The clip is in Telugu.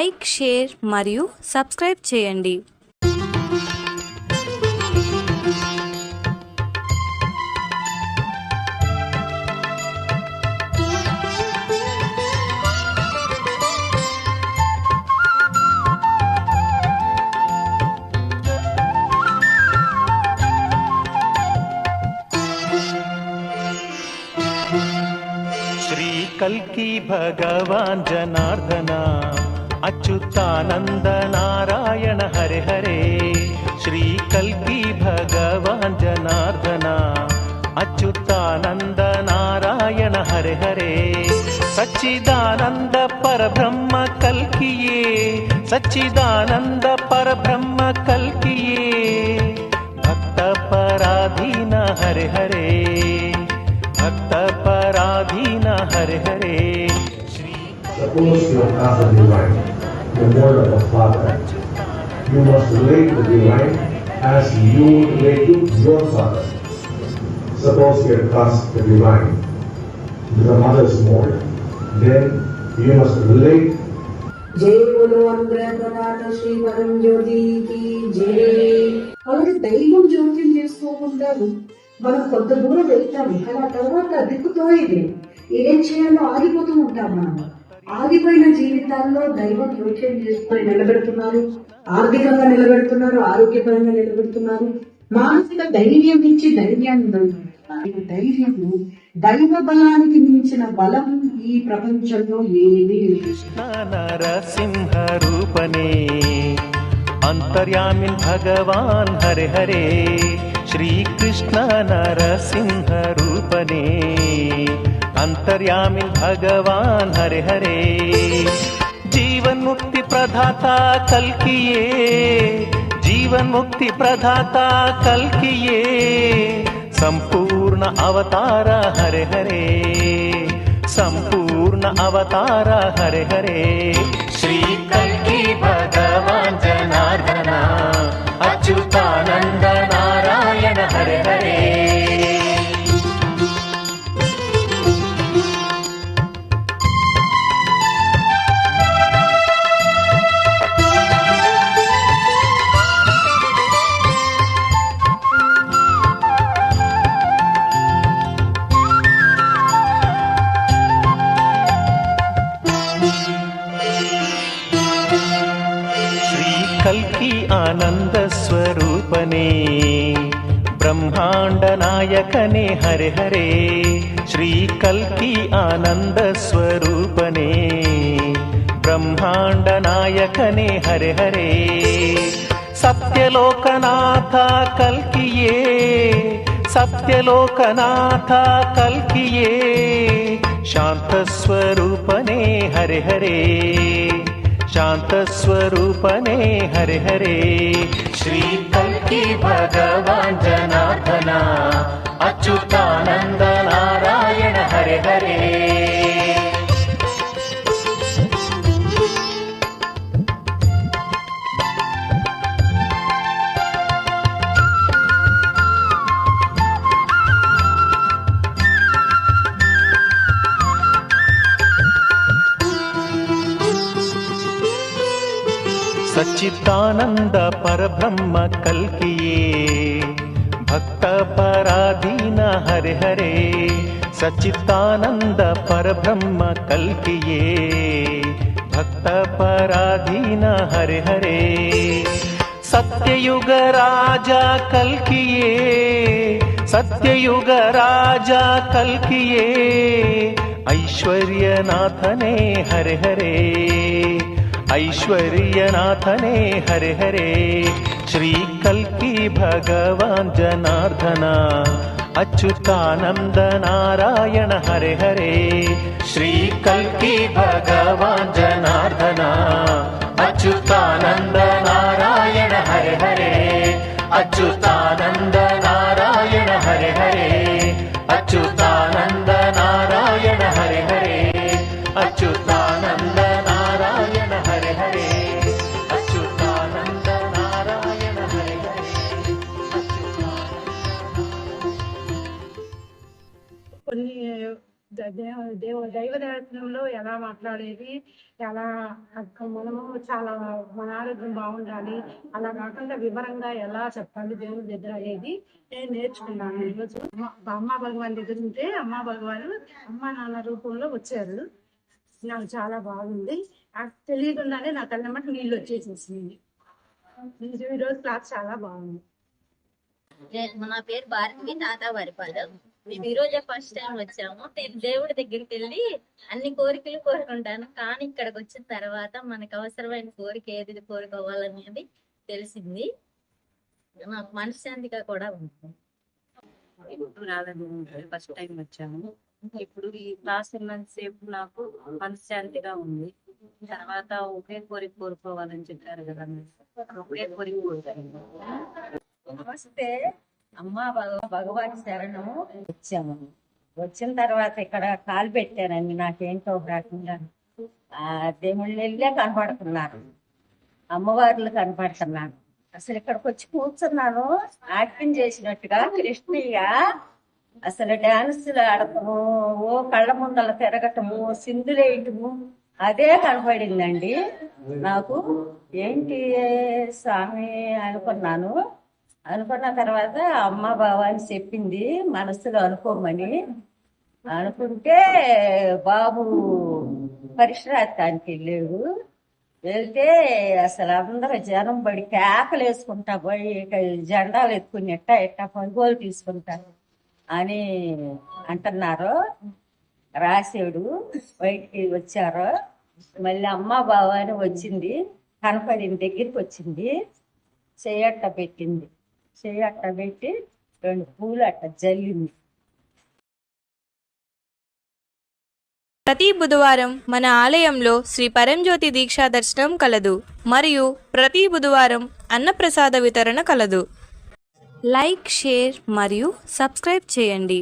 లైక్, షేర్ మరియు సబ్స్క్రైబ్ చేయండి. कल्की भगवान जनार्दना अच्युतानंद नारायण हरे हरे. श्री कल्की भगवान जनार्दना अच्युतानंद नारायण हरे हरे. सच्चिदानंद परब्रह्म कल्किये, सच्चिदानंद परब्रह्म कल्किये. भक्त पराधीन हरे हरे, भक्त पराधीन Hare Hare. Suppose you have the divine, the word of the Father. You must relate the divine as you relate to your Father. Suppose you cast the divine with the mother's mold, then you must relate. जय बोलो अनुग्रह प्रदात श्री परम ज्योति की जय. అలాగే దైవం జ్యోతి చేసుకోకుంటారు. మనం కొంత దూరం వెళ్తాము కానీ ఆ తర్వాత దిక్కుతో ఏం చేయాలో ఆగిపోతూ ఉంటాం. మనం ఆగిపోయిన జీవితాల్లో దైవం జోక్యం చేసుకొని నిలబెడుతున్నారు, ఆర్థికంగా నిలబెడుతున్నారు, ఆరోగ్యపరంగా నిలబెడుతున్నారు. మానసిక ధైర్యం నుంచి ధైర్యాన్ని ధైర్యము దైవ బలానికి మించిన బలం ఈ ప్రపంచంలో ఏమీ లేదు. నరసింహ రూపనే अंतर्यामिन् भगवान हरे हरे. श्री कृष्ण नरसिंह रूपने अंतर्यामिन् भगवान हरे हरे. जीवन मुक्ति प्रदाता कल्किये, जीवन मुक्ति प्रदाता कल्किये. संपूर्ण अवतार हरे हरे, संपूर्ण अवतार हरे हरे. श्री कल्की भगवान जनार्दना अच्युतानंद नारायण हरे हरे. कल्की आनंद स्वरूपने ब्रह्मांड नायकने हरे हरे. श्री कल्की आनंद स्वरूपने ब्रह्मांड नायकने हरे हरे. सत्यलोकनाथ कल्किये, सत्यलोकनाथ कल्किये. शांत स्वरूपने हरे हरे, शांत स्वरूपने हरे हरे. श्री कल्की भगवान जनार्दना अच्युतानंद नारायण हरे हरे. सच्चिदानंद परब्रह्म कल्किये, भक्त पराधीन हरे हरे. सच्चिदानंद परब्रह्म कल्किये, भक्त पराधीन हरे हरे. सत्ययुग राजा कल्किये, सत्ययुग राजा कल्किये. ऐश्वर्यनाथने हरे हरे, ऐश्वर्यनाथने हरे हरे. श्री कल्की भगवान जनार्दना अच्युतानंद नारायण हरे हरे. श्री कल्की भगवान जनार्दना अच्युतानंद नारायण हरे हरे. अच्युतानंद नारायण हरे हरे, अच्युतानंद नारायण हरे हरे. अच्युतानंद नारायण हरे हरे, अच्युतानंद नारायण हरे हरे. కొన్ని దైవ సంభాషణలో ఎలా మాట్లాడేది, ఎలా మనము చాలా మన ఆరోగ్యం బాగుండాలి, అలా కాకుండా వివరంగా ఎలా చెప్పాలి దేవుడి దగ్గర అనేది నేను నేర్చుకున్నాను. ఈరోజు అమ్మ భగవాన్ దగ్గర ఉంటే అమ్మ భగవాన్ అమ్మ నాన్న రూపంలో వచ్చారు. నాకు చాలా బాగుంది. నాకు తెలియకుండానే నా కళ్ళమ్మట నీళ్ళు వచ్చేసేసింది. ఈరోజు క్లాస్ చాలా బాగుంది. నా పేరు భారతి, తాతావారిపాలెం. మేము ఈ రోజే ఫస్ట్ టైం వచ్చాము. నేను దేవుడి దగ్గరికి వెళ్ళి అన్ని కోరికలు కోరుకుంటాను, కానీ ఇక్కడికి వచ్చిన తర్వాత మనకు అవసరమైన కోరిక ఏది కోరుకోవాలనేది తెలిసింది. నాకు మనశ్శాంతిగా కూడా ఉంటుంది. ఇప్పుడు రాలేదు, ఫస్ట్ టైం వచ్చాము. ఇప్పుడు ఈ క్లాస్ ఉన్నంతసేపు నాకు మనశ్శాంతిగా ఉంది. తర్వాత ఒకే కోరిక కోరుకోవాలని చెప్పారు కదా, ఒకే కోరిక కోరుతాను. నమస్తే అమ్మా భగవాన్ శరణము. వచ్చాము, వచ్చిన తర్వాత ఇక్కడ కాలు పెట్టానండి. నాకేంటో రాకుండా దేవుళ్ళు వెళ్ళే కనపడుతున్నారు, అమ్మవార్లు కనపడుతున్నాను. అసలు ఇక్కడికి వచ్చి కూర్చున్నాను, యాక్టింగ్ చేసినట్టుగా కృష్ణయ్య అసలు డాన్సులు ఆడటము, ఓ కళ్ళ ముందల తిరగటము, సింధులేయటము అదే కనపడిందండి నాకు. ఏంటి స్వామి అనుకున్నాను. అనుకున్న తర్వాత అమ్మ భవాని చెప్పింది మనసులో అనుకోమని. అనుకుంటే బాబు పరిశ్రాంతానికి వెళ్ళాడు. వెళ్తే అసలు అందరూ జనం పడి కేకలు వేసుకుంటా పోయి జెండాలు ఎత్తుకుని ఎట్టా కొనుగోలు తీసుకుంటారు అని అంటున్నారు. రాశాడు, బయటికి వచ్చారు. మళ్ళీ అమ్మ భవాని వచ్చింది, కనపడింది, దగ్గరికి వచ్చింది. చెయ్యట్ట పెట్టింది, చెయ్యట్ట పెట్టి 2 పూలు అట్ట జల్లింది. ప్రతి బుధవారం మన ఆలయంలో శ్రీ పరంజ్యోతి దీక్షా దర్శనం కలదు మరియు ప్రతి బుధవారం అన్నప్రసాద వితరణ కలదు. లైక్, షేర్ మరియు సబ్స్క్రైబ్ చేయండి.